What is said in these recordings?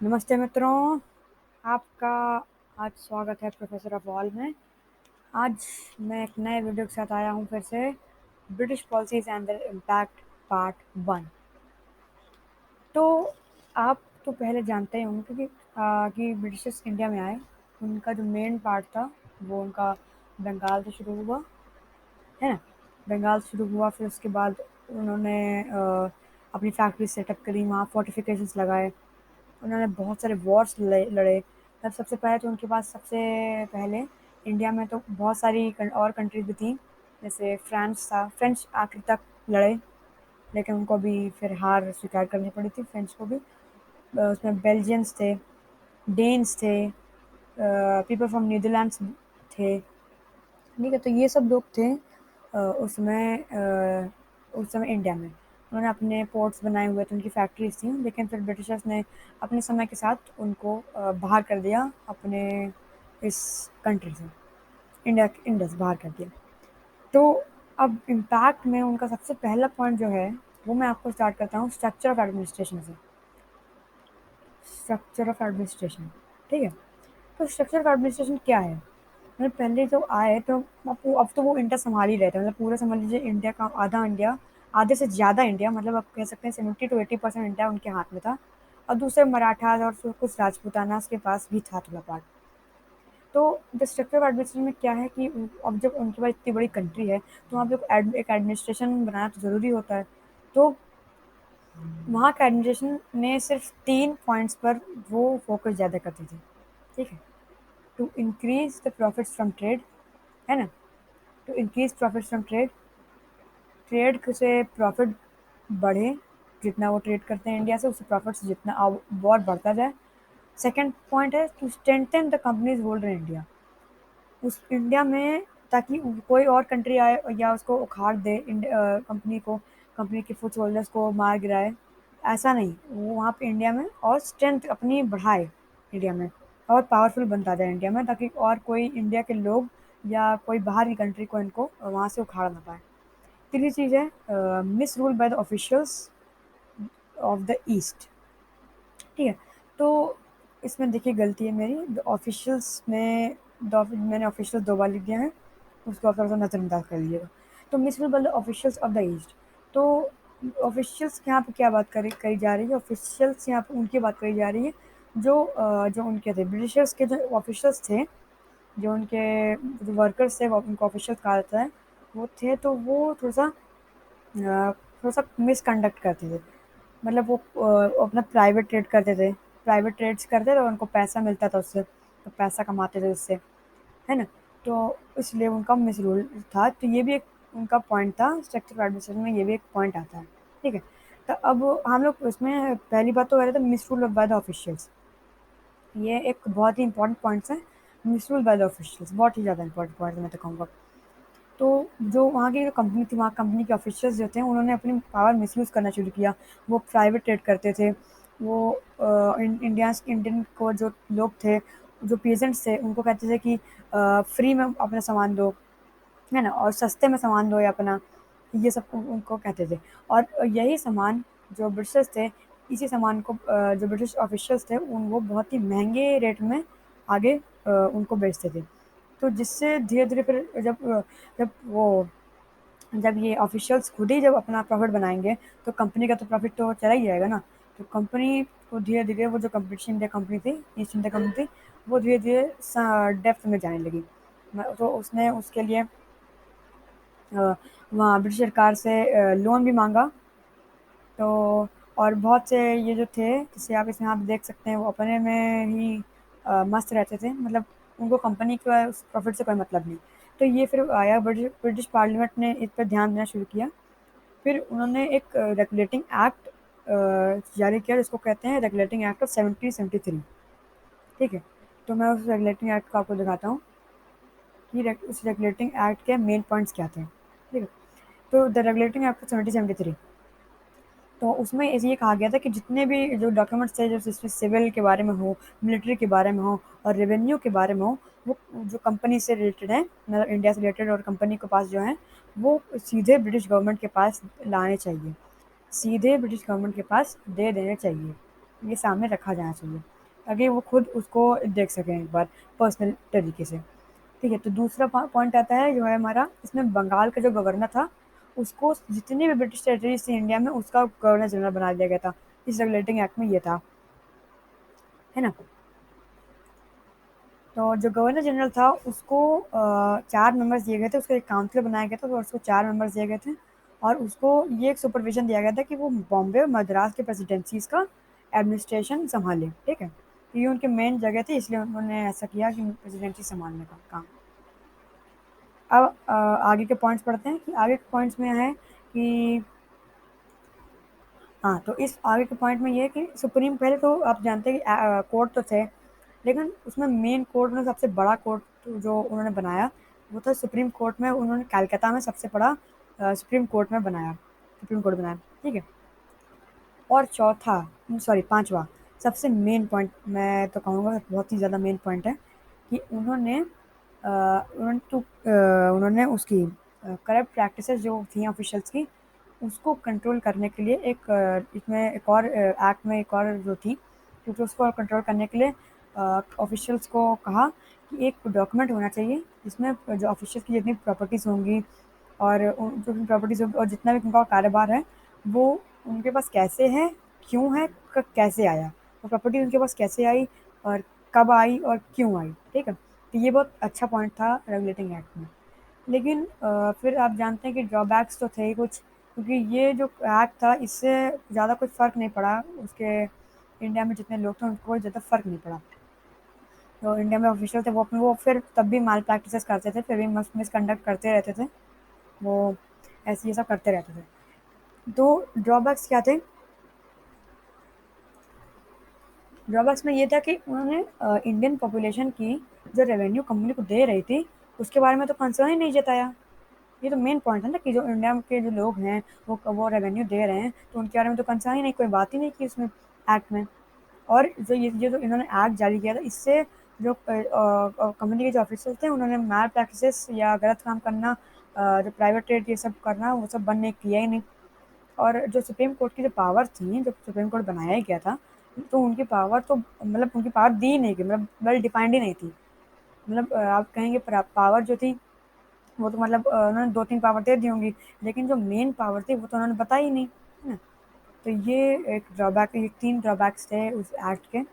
नमस्ते मित्रों, आपका आज स्वागत है प्रोफेसर ऑफ ऑल में। आज मैं एक नए वीडियो के साथ आया हूँ फिर से। British policies and there impact part 1। तो आप तो पहले जानते ही होंगे कि ब्रिटिशर्स इंडिया में आए। उनका जो मेन पार्ट था वो उनका बंगाल से शुरू हुआ, है ना। बंगाल से शुरू हुआ, फिर उसके बाद उन्होंने अपनी फैक्ट्री सेटअप करी, वहाँ फोर्टिफिकेशंस लगाए। उन्होंने बहुत सारे वॉर्स लड़े। तब सबसे पहले तो उनके पास सबसे पहले इंडिया में तो बहुत सारी और कंट्रीज भी थी। जैसे फ्रांस था, फ्रेंच आखिर तक लड़े, लेकिन उनको भी फिर हार स्वीकार करनी पड़ी थी फ्रेंच को भी। उसमें बेल्जियंस थे, डेन्स थे, पीपल फ्रॉम नीदरलैंड्स थे। ठीक है, तो ये सब लोग थे उस समय इंडिया में। उन्होंने अपने पोर्ट्स बनाए हुए थे, उनकी फैक्ट्रीज थी, लेकिन फिर ब्रिटिशर्स ने अपने समय के साथ उनको बाहर कर दिया अपने इस कंट्री से। इंडिया से बाहर कर दिया। तो अब इम्पैक्ट में उनका सबसे पहला पॉइंट जो है वो मैं आपको स्टार्ट करता हूँ स्ट्रक्चर ऑफ एडमिनिस्ट्रेशन से। स्ट्रक्चर ऑफ एडमिनिस्ट्रेशन, ठीक है। तो स्ट्रक्चर ऑफ एडमिनिस्ट्रेशन क्या है? मतलब पहले जो आए तो अब तो वो इंडिया संभाल ही रहे थे। मतलब पूरा समझ लीजिए इंडिया का आधा इंडिया, आधे से ज़्यादा इंडिया, मतलब आप कह सकते हैं 70 to 80% इंडिया उनके हाथ में था। और दूसरे मराठास और फिर कुछ राजपूतानास के पास भी था थोड़ा पार्ट। तो द स्ट्रक्चर ऑफ एडमिनिस्ट्रेशन में क्या है कि अब जब उनके पास इतनी बड़ी कंट्री है तो वहाँ पे एक एडमिनिस्ट्रेशन बनाना तो ज़रूरी होता है। तो वहाँ का एडमिनिस्ट्रेशन ने सिर्फ 3 पॉइंट्स पर वो फोकस ज़्यादा करते थे, ठीक है। To increase the profits from trade, है ना। To increase profits from trade, trade से प्रॉफिट बढ़े। जितना वो ट्रेड करते हैं इंडिया से, उससे प्रॉफिट्स जितना और बढ़ता जाए। सेकंड पॉइंट है to strengthen the companies holder in India. उस इंडिया में, ताकि कोई और कंट्री आए या उसको उखाड़ दे कंपनी को, कंपनी के फुट होल्डर्स को मार गिराए, ऐसा नहीं। वो वहाँ पे इंडिया में और स्ट्रेंथ अपनी बढ़ाए इंडिया में, और पावरफुल बनता जाए इंडिया में, ताकि और कोई इंडिया के लोग या कोई बाहर की कंट्री को इनको वहाँ से उखाड़ ना पाए। तीसरी चीज़ है miss rule by the officials of the east, ठीक है। तो इसमें देखिए गलती है मेरी, द ऑफिशियल्स में मैंने ऑफिशियल 2 बार लिख दिया है, उसको आप थोड़ा-सा नज़रअंदाज कर लीजिएगा। तो miss rule by the officials of the east. तो ऑफिशियल्स के यहाँ पे क्या बात करी जा रही है? ऑफिशियल्स यहाँ पे उनकी बात करी जा रही है जो उनके थे, ब्रिटिशर्स के जो ऑफिशियल्स थे, जो उनके जो वर्कर्स थे, वो उनको ऑफिशियल कहा जाता है, वो थे। तो वो थोड़ा-सा मिसकंडक्ट करते थे। मतलब वो अपना प्राइवेट ट्रेड करते थे, प्राइवेट ट्रेड्स करते थे और उनको पैसा मिलता था उससे, तो पैसा कमाते थे उससे, है ना। तो इसलिए उनका मिसरूल था। तो ये भी एक उनका पॉइंट था, स्ट्रक्चर एडमिनिस्ट्रेशन में ये भी एक पॉइंट आता है, ठीक है। तो अब हम लोग उसमें पहली बात तो कह रहे थे मिसरूल बाय द ऑफिशियल्स। ये एक बहुत ही इंपॉर्टेंट पॉइंट्स है। मिसरूल बाय द ऑफिशियल्स बहुत ही ज़्यादा इंपॉर्टेंट पॉइंट मैं तो कहूँगा। तो जो वहाँ की जो कंपनी थी, वहाँ कंपनी के ऑफिशियल्स जो थे, उन्होंने अपनी पावर मिसयूज़ करना शुरू किया। वो प्राइवेट ट्रेड करते थे। वो इंडियन को जो लोग थे, जो पीजेंट्स थे, उनको कहते थे कि फ्री में अपना सामान दो, है ना, और सस्ते में सामान दो या अपना, ये सब उनको कहते थे। और यही सामान जो ब्रिटिशर्स थे, इसी सामान को जो ब्रिटिश ऑफिशियल्स थे उन वो बहुत ही महंगे रेट में आगे उनको बेचते थे। तो जिससे धीरे-धीरे फिर जब वो जब ये ऑफिशियल्स खुद ही जब अपना प्रॉफ़िट बनाएँगे, तो कंपनी का तो प्रॉफ़िट तो चला ही जाएगा ना। तो कंपनी को धीरे-धीरे वो जो कंपटीशन इंडिया कंपनी थी, ईस्ट इंडिया कंपनी थी, वो धीरे-धीरे डेप्थ में जाने लगी। तो उसने उसके लिए वहाँ ब्रिटिश सरकार से लोन भी माँगा। तो और बहुत से ये जो थे, जैसे आप इसमें आप देख सकते हैं, वो अपने में ही मस्त रहते थे। मतलब उनको कंपनी का उस प्रॉफिट से कोई मतलब नहीं। तो ये फिर आया, ब्रिटिश पार्लियामेंट ने इस पर ध्यान देना शुरू किया। फिर उन्होंने एक रेगुलेटिंग एक्ट जारी किया, जिसको कहते हैं रेगुलेटिंग एक्ट ऑफ 1773, ठीक है। तो मैं उस रेगुलेटिंग एक्ट को आपको दिखाता हूँ कि उस रेगुलेटिंग एक्ट के मेन पॉइंट्स क्या थे, ठीक है। तो द रेगुलेटिंग एक्ट ऑफ 1773, तो उसमें ऐसे ये कहा गया था कि जितने भी जो डॉक्यूमेंट्स थे, जो सिविल के बारे में हो, मिलिट्री के बारे में हो और रेवेन्यू के बारे में हो, वो जो कंपनी से रिलेटेड है, मतलब इंडिया से रिलेटेड, और कंपनी के पास जो है, वो सीधे ब्रिटिश गवर्नमेंट के पास लाने चाहिए, सीधे ब्रिटिश गवर्नमेंट के पास दे देने चाहिए। ये सामने रखा जाना चाहिए, ताकि वो खुद उसको देख सकें एक बार पर्सनल तरीके से। ठीक है, तो दूसरा पॉइंट आता है जो है हमारा, इसमें बंगाल का जो गवर्नर था, उसको जितनी भी ब्रिटिश टेरिटरीज थी इंडिया में उसका गवर्नर जनरल बना दिया गया था। इस रेगुलेटिंग एक्ट में ये था, है ना। तो जो गवर्नर जनरल था उसको 4 मेंबर्स दिए गए थे, उसको एक काउंसिल बनाया गया था और उसको 4 मेंबर्स दिए गए थे। और उसको ये एक सुपरविजन दिया गया था कि वो बॉम्बे और मद्रास के प्रेसिडेंसीज का एडमिनिस्ट्रेशन संभाले। ठीक है, तो ये उनके मेन जगह थे, इसलिए उन्होंने ऐसा किया कि प्रेसिडेंसी संभालने का काम। अब आगे के पॉइंट्स पढ़ते हैं कि आगे के पॉइंट्स में है कि हाँ, तो इस आगे के पॉइंट में ये है कि सुप्रीम, पहले तो आप जानते हैं कि कोर्ट तो थे, लेकिन उसमें मेन कोर्ट में सबसे बड़ा कोर्ट जो उन्होंने बनाया वो था सुप्रीम कोर्ट में। उन्होंने कलकत्ता में सबसे बड़ा सुप्रीम कोर्ट में बनाया, सुप्रीम कोर्ट बनाया। ठीक है, और चौथा, सॉरी पांचवा, सबसे मेन पॉइंट मैं तो कहूँगा बहुत ही ज़्यादा मेन पॉइंट है कि उन्होंने उसकी करप्ट प्रैक्टिसेस जो थी ऑफिशियल्स की, उसको कंट्रोल करने के लिए इसमें एक और एक्ट में एक और जो थी, क्योंकि उसको कंट्रोल करने के लिए ऑफिशियल्स को कहा कि एक डॉक्यूमेंट होना चाहिए जिसमें जो ऑफिशियल्स की जितनी प्रॉपर्टीज़ होंगी और जो भी प्रॉपर्टीज़ होगी और जितना भी उनका कारोबार है, वो उनके पास कैसे है, क्यों है, कैसे आया, वो प्रॉपर्टी उनके पास कैसे आई और कब आई और क्यों आई। ठीक है, तो ये बहुत अच्छा पॉइंट था रेगुलेटिंग एक्ट में। लेकिन फिर आप जानते हैं कि ड्रॉबैक्स तो थे ही कुछ, क्योंकि ये जो एक्ट था इससे ज़्यादा कुछ फ़र्क नहीं पड़ा उसके, इंडिया में जितने लोग थे उनको कोई ज़्यादा फ़र्क नहीं पड़ा। तो इंडिया में ऑफिशियल थे वो फिर तब भी माल प्रैक्टिसेस करते थे, फिर भी मिसकंडक्ट करते रहते थे वो, ऐसे ये सब करते रहते थे। तो ड्रॉबैक्स क्या थे? ड्रॉबैक्स में ये था कि उन्होंने इंडियन पॉपुलेशन की जो रेवेन्यू कंपनी को दे रही थी उसके बारे में तो कंसर्न ही नहीं जताया। ये तो मेन पॉइंट है ना कि जो इंडिया के जो लोग हैं वो रेवेन्यू दे रहे हैं, तो उनके बारे में तो कंसर्न ही नहीं, कोई बात ही नहीं की उसमें एक्ट में। और जो ये जो इन्होंने एक्ट जारी किया था, इससे जो कंपनी के जो ऑफिसर्स थे उन्होंने मैल प्रैक्टिसेस या गलत काम करना, जो प्राइवेट ट्रेड ये सब करना, वो सब बनने किया ही नहीं। और जो सुप्रीम कोर्ट की जो पावर थी, जब सुप्रीम कोर्ट बनाया ही गया था, तो उनकी पावर तो मतलब उनकी पावर दी ही नहीं गई, मतलब वेल डिफाइंड ही नहीं थी। मतलब आप कहेंगे पावर जो थी वो तो मतलब उन्होंने 2-3 पावर दे दी होंगी, लेकिन जो मेन पावर थी वो तो उन्होंने बताई ही नहीं, है ना। तो ये एक ड्रॉबैक, ये 3 ड्रॉबैक्स थे उस एक्ट के।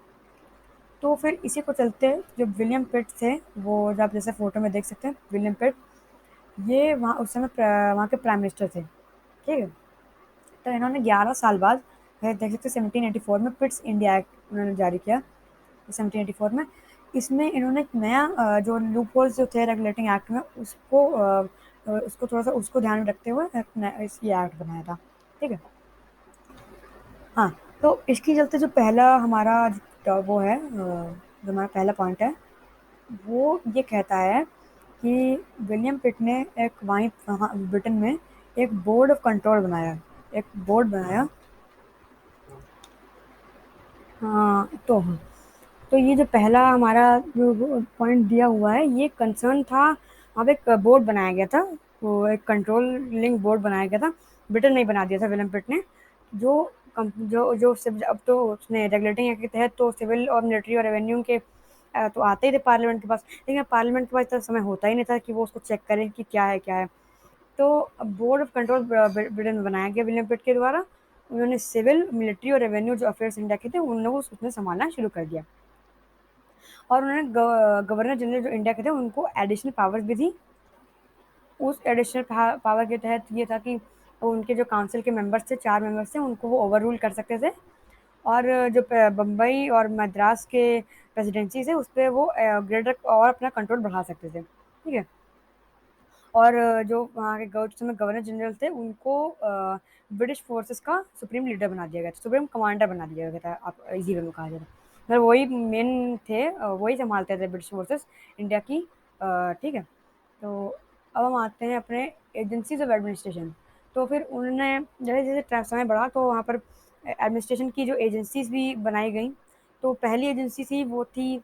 तो फिर इसी को चलते जो विलियम पिट थे, वो जो आप जैसे फ़ोटो में देख सकते हैं विलियम पिट, ये वहाँ उस समय वहाँ के प्राइम मिनिस्टर थे। ठीक है, तो इन्होंने 11 साल बाद, देख सकते 1784 में पिट्स इंडिया एक्ट उन्होंने जारी किया, 1784 में। इसमें इन्होंने एक नया जो लूप होल्स जो थे रेगुलेटिंग एक्ट में उसको थोड़ा सा उसको ध्यान में रखते हुए ये एक्ट बनाया था। ठीक है, हाँ, तो इसकी चलते जो पहला हमारा वो है जो हमारा पहला पॉइंट है, वो ये कहता है कि विलियम पिट ने एक वहीं वहाँ ब्रिटेन में एक बोर्ड ऑफ कंट्रोल बनाया, एक बोर्ड बनाया। हाँ, तो ये जो पहला हमारा जो पॉइंट दिया हुआ है, ये कंसर्न था, वहाँ पे एक बोर्ड बनाया गया था, वो एक कंट्रोलिंग बोर्ड बनाया गया था, ब्रिटेन में ही बना दिया था विलियम पिट ने। जो जो जो अब तो उसने रेगुलेटिंग एक्ट के तहत तो सिविल और मिलिट्री और रेवेन्यू के तो आते ही थे पार्लियामेंट के पास, लेकिन पार्लियामेंट के पास इतना समय होता ही नहीं था कि वो उसको चेक करें कि क्या है क्या है। तो बोर्ड ऑफ कंट्रोल ब्रिटेन में बनाया गया विलियम पिट के द्वारा। उन्होंने सिविल, मिलिट्री और रेवेन्यू जो अफेयर्स इंडिया के थे उन लोगों को उसने संभालना शुरू कर दिया। और उन्होंने गवर्नर जनरल जो इंडिया के थे उनको एडिशनल पावर्स भी दी। उस एडिशनल पावर के तहत ये था कि उनके जो काउंसिल के मेंबर्स थे, 4 मेंबर्स थे, उनको वो ओवर रूल कर सकते थे। और जो बम्बई और मद्रास के प्रेसिडेंसी थे उस पर वो ग्रेटर और अपना कंट्रोल बढ़ा सकते थे। ठीक है, और जो वहाँ के उस समय गवर्नर जनरल थे उनको ब्रिटिश फोर्सेस का सुप्रीम लीडर बना दिया गया था, सुप्रीम कमांडर बना दिया गया था, आप इजी वे में कहा जाए तो। मतलब वही मेन थे, वही संभालते थे ब्रिटिश फोर्सेस इंडिया की। ठीक है, तो अब हम आते हैं अपने एजेंसीज ऑफ एडमिनिस्ट्रेशन। तो फिर उन्होंने जैसे जैसे समय बढ़ा तो वहाँ पर एडमिनिस्ट्रेशन की जो एजेंसीज भी बनाई गई। तो पहली एजेंसी थी वो थी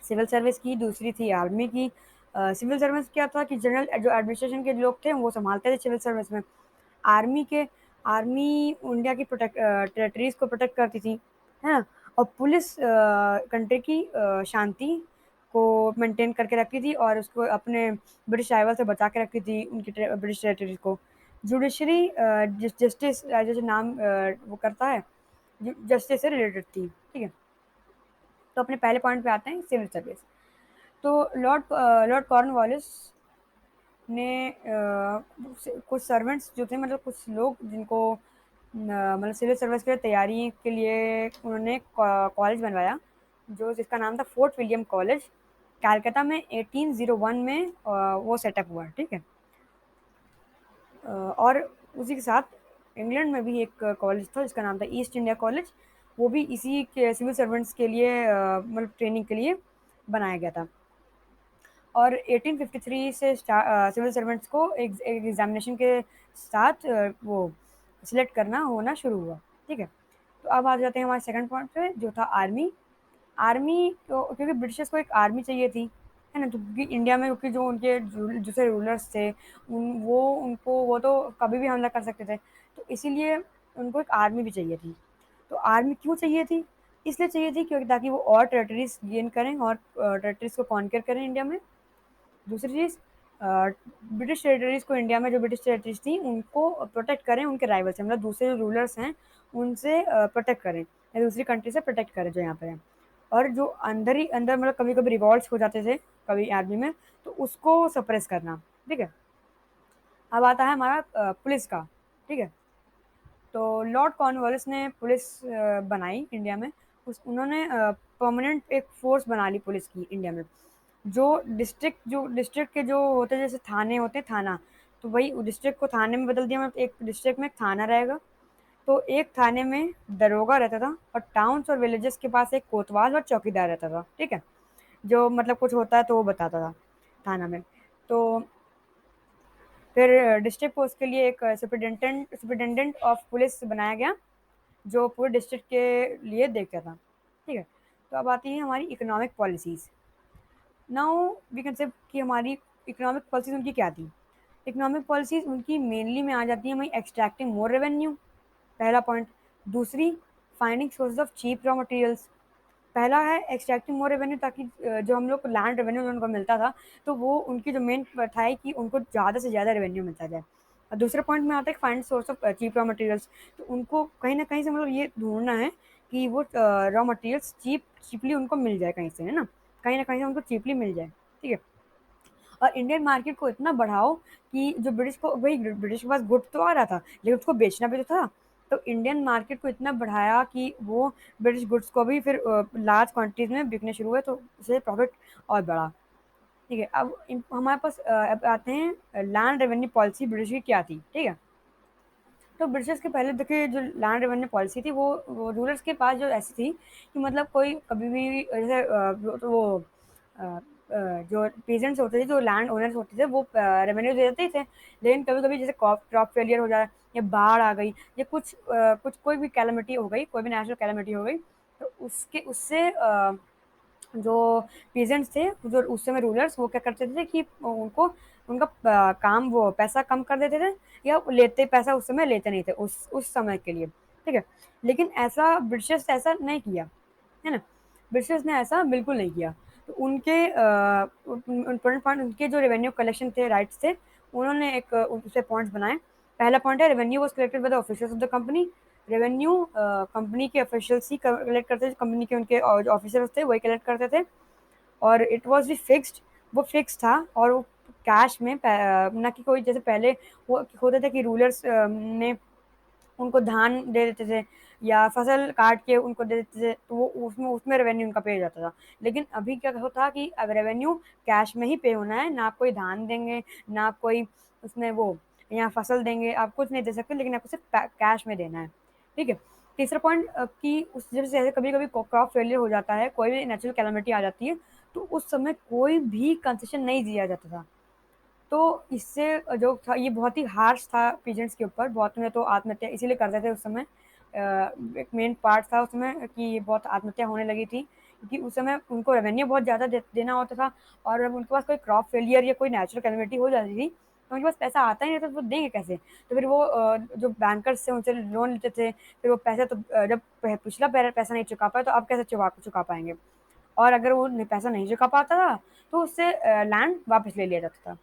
सिविल सर्विस की, दूसरी थी आर्मी की। सिविल सर्विस क्या था कि जनरल जो एडमिनिस्ट्रेशन के लोग थे वो संभालते थे सिविल सर्विस में। आर्मी के आर्मी इंडिया की प्रोटेक्ट टेरिटरीज को प्रोटेक्ट करती थी। है ना? और पुलिस कंट्री की शांति को मेंटेन करके रखती थी और उसको अपने ब्रिटिश राइवल से बचा के रखती थी, उनकी ब्रिटिश टेरिटरी को। जुडिशरी जस्टिस जैसे नाम वो करता है, जस्टिस से रिलेटेड थी, ठीक है। तो अपने पहले पॉइंट पे आते हैं, सिविल सर्विस। तो लॉर्ड कॉर्नवालिस ने कुछ सर्वेंट्स जो थे, मतलब कुछ लोग जिनको मतलब सिविल सर्विस के तैयारी के लिए उन्होंने कॉलेज बनवाया, जो जिसका नाम था फोर्ट विलियम कॉलेज, कलकत्ता में 1801 में वो सेटअप हुआ, ठीक है। और उसी के साथ इंग्लैंड में भी एक कॉलेज था जिसका नाम था ईस्ट इंडिया कॉलेज, वो भी इसी के सिविल सर्वेंट्स के लिए मतलब ट्रेनिंग के लिए बनाया गया था। और 1853 से सिविल सर्वेंट्स को एक एग्जामिनेशन के साथ वो सिलेक्ट करना होना शुरू हुआ, ठीक है। तो अब आ जाते हैं हमारे सेकंड पॉइंट पे, जो था आर्मी। आर्मी तो क्योंकि ब्रिटिशर्स को एक आर्मी चाहिए थी, है ना, तो क्योंकि इंडिया में, क्योंकि जो उनके दूसरे रूलर्स थे, वो तो कभी भी हमला कर सकते थे, तो इसीलिए उनको एक आर्मी भी चाहिए थी। तो आर्मी क्यों चाहिए थी? इसलिए चाहिए थी क्योंकि ताकि वो और टेरिटरीज गेन करें और टेरिटरीज को कॉन्कर करें इंडिया में। दूसरी चीज़, ब्रिटिश टेरिटरीज को, इंडिया में जो ब्रिटिश टेरिटरीज थी उनको प्रोटेक्ट करें उनके राइवल से, मतलब दूसरे जो रूलर्स हैं उनसे प्रोटेक्ट करें, या दूसरी कंट्री से प्रोटेक्ट करें जो यहाँ पे है। और जो अंदर ही अंदर मतलब कभी कभी रिवॉल्ट्स हो जाते थे कभी आर्मी में, तो उसको सप्रेस करना, ठीक है। अब आता है हमारा पुलिस का, ठीक है। तो लॉर्ड कॉर्नवालिस ने पुलिस बनाई इंडिया में। उन्होंने परमानेंट एक फोर्स बना ली पुलिस की इंडिया में। जो डिस्ट्रिक्ट के जो होते हैं, जैसे थाने होते हैं, थाना, तो वही डिस्ट्रिक्ट को थाने में बदल दिया, मतलब एक डिस्ट्रिक्ट में एक थाना रहेगा। तो एक थाने में दरोगा रहता था और टाउन्स और विलेजेस के पास एक कोतवाल और चौकीदार रहता था, ठीक है, जो मतलब कुछ होता है तो वो बताता था थाना में। तो फिर डिस्ट्रिक्ट पोस्ट के लिए एक सुपरिटेंडेंट ऑफ पुलिस बनाया गया, जो पूरे डिस्ट्रिक्ट के लिए देखता था, ठीक है। तो अब आती है हमारी economic policies. Now we can say कि हमारी इकोनॉमिक पॉलिसीज़ उनकी क्या थी। इकोनॉमिक पॉलिसीज़ उनकी मेनली में आ जाती है हमारी एक्सट्रैक्टिंग मोर रेवेन्यू, पहला पॉइंट। दूसरी, finding source of cheap raw materials. पहला है एक्सट्रैक्टिंग मोर रेवेन्यू, ताकि जो हम लोग को लैंड रेवेन्यू उनको मिलता था, तो वो उनकी जो मेन था है कि उनको ज़्यादा से ज़्यादा रेवेन्यू मिलता जाए। और दूसरे पॉइंट में आता है find source of cheap raw materials. तो उनको कहीं ना कहीं से मतलब ये ढूंढना है कि वो रॉ मटेरियल्स चीपली उनको मिल जाए कहीं से, है ना, कहीं ना कहीं से उनको चीपली मिल जाए, ठीक है। और इंडियन मार्केट को इतना बढ़ाओ कि जो ब्रिटिश को, वही ब्रिटिश के पास गुड तो आ रहा था लेकिन उसको बेचना भी तो था। तो इंडियन मार्केट को इतना बढ़ाया कि वो ब्रिटिश गुड्स को भी फिर लार्ज क्वांटिटीज में बिकने शुरू हुए, तो उससे प्रॉफिट और बढ़ा, ठीक है। अब हमारे पास अब आते हैं लैंड रेवेन्यू पॉलिसी ब्रिटिश की क्या थी, ठीक है। तो ब्रिटिश के पहले देखिए जो लैंड रेवेन्यू पॉलिसी थी, वो रूलर्स के पास जो ऐसी थी कि मतलब कोई कभी भी जैसे अ, जो पेजेंट्स होते थे, जो लैंड ओनर्स होते थे, वो रेवेन्यू दे देते थे। लेकिन कभी कभी जैसे क्रॉप फेलियर हो जाए, या बाढ़ आ गई, या कुछ कोई भी कैलमिटी हो गई, कोई भी नेशनल कैलमिटी हो गई, तो उसके उससे जो पीजेंट्स थे, जो उस समय रूलर्स, वो क्या करते थे कि उनको उनका काम, वो पैसा कम कर देते थे, या लेते पैसा उस समय लेते नहीं थे उस समय के लिए, ठीक है। लेकिन ऐसा ब्रिटिशर्स ऐसा नहीं किया, है ना, ब्रिटिशर्स ने ऐसा बिल्कुल नहीं किया। तो उनके इम्पोर्टेंट पॉइंट, उनके जो रेवेन्यू कलेक्शन थे, राइट्स थे, उन्होंने एक उससे पॉइंट्स बनाए। पहला पॉइंट है, revenue was collected by the officers of the company. Revenue company के ऑफिशियल्स ही कलेक्ट करते थे, कंपनी के उनके ऑफिसर्स थे वही कलेक्ट करते थे। और इट वॉज भी फिक्स्ड, वो फिक्स था, और वो कैश में न कि कोई जैसे पहले वो होता था कि रूलर्स ने उनको धान दे देते थे या फसल काट के उनको दे देते थे, तो वो उसमें उसमें रेवेन्यू उनका पे हो जाता था। लेकिन अभी क्या होता कि अब रेवेन्यू कैश में ही पे होना है, ना कोई धान देंगे, ना कोई उसमें वो या फसल देंगे, आप कुछ नहीं दे सकते, लेकिन आपको सिर्फ कैश में देना है, ठीक है। तीसरा पॉइंट कि उस जैसे कभी कभी क्रॉप फेलियर हो जाता है, कोई भी नेचुरल कैलामिटी आ जाती है, तो उस समय कोई भी कंसेशन नहीं दिया जाता था। तो इससे जो था ये बहुत ही हार्श था पीजेंट्स के ऊपर, बहुत में तो आत्महत्या इसीलिए करते थे उस समय। एक मेन पार्ट था उसमें कि बहुत आत्महत्या होने लगी थी, क्योंकि उस समय उनको रेवेन्यू बहुत ज़्यादा देना होता था, और अब उनके पास कोई क्रॉप फेलियर या कोई नेचुरल कैलेमिटी हो जाती थी, तो उनके पास पैसा आता ही नहीं, तो वो देंगे कैसे? तो फिर वो जो बैंकर्स से उनसे लोन लेते थे, फिर वो पैसा तो जब पिछला पैसा नहीं चुका पाए, तो अब कैसे चुका पाएंगे? और अगर वो पैसा नहीं चुका पाता था, तो उससे लैंड वापस ले लिया जाता था।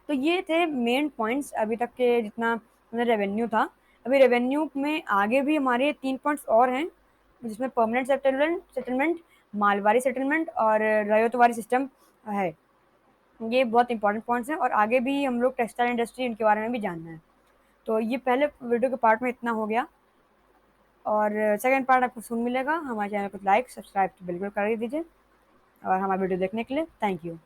तो ये थे मेन पॉइंट्स अभी तक के, जितना रेवेन्यू था। अभी रेवेन्यू में आगे भी हमारे 3 पॉइंट्स और हैं, जिसमें permanent settlement settlement Mahalwari settlement और रयतवारी सिस्टम है। ये बहुत इंपॉर्टेंट पॉइंट्स हैं, और आगे भी हम लोग टेक्सटाइल इंडस्ट्री इनके बारे में भी जानना है। तो ये पहले वीडियो के पार्ट में इतना हो गया, और सेकंड पार्ट आपको सुन मिलेगा। हमारे चैनल को लाइक सब्सक्राइब तो बिल्कुल कर ही दीजिए, और हमारा वीडियो देखने के लिए थैंक यू।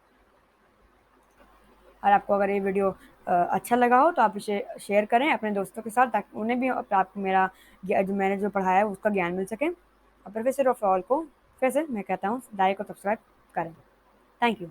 और आपको अगर ये वीडियो अच्छा लगा हो, तो आप इसे शेयर करें अपने दोस्तों के साथ, ताकि उन्हें भी आपको मेरा जो मैंने जो पढ़ाया है उसका ज्ञान मिल सके। और प्रोफेसर ऑफ ऑल को फिर से मैं कहता हूँ लाइक और सब्सक्राइब करें। Thank you.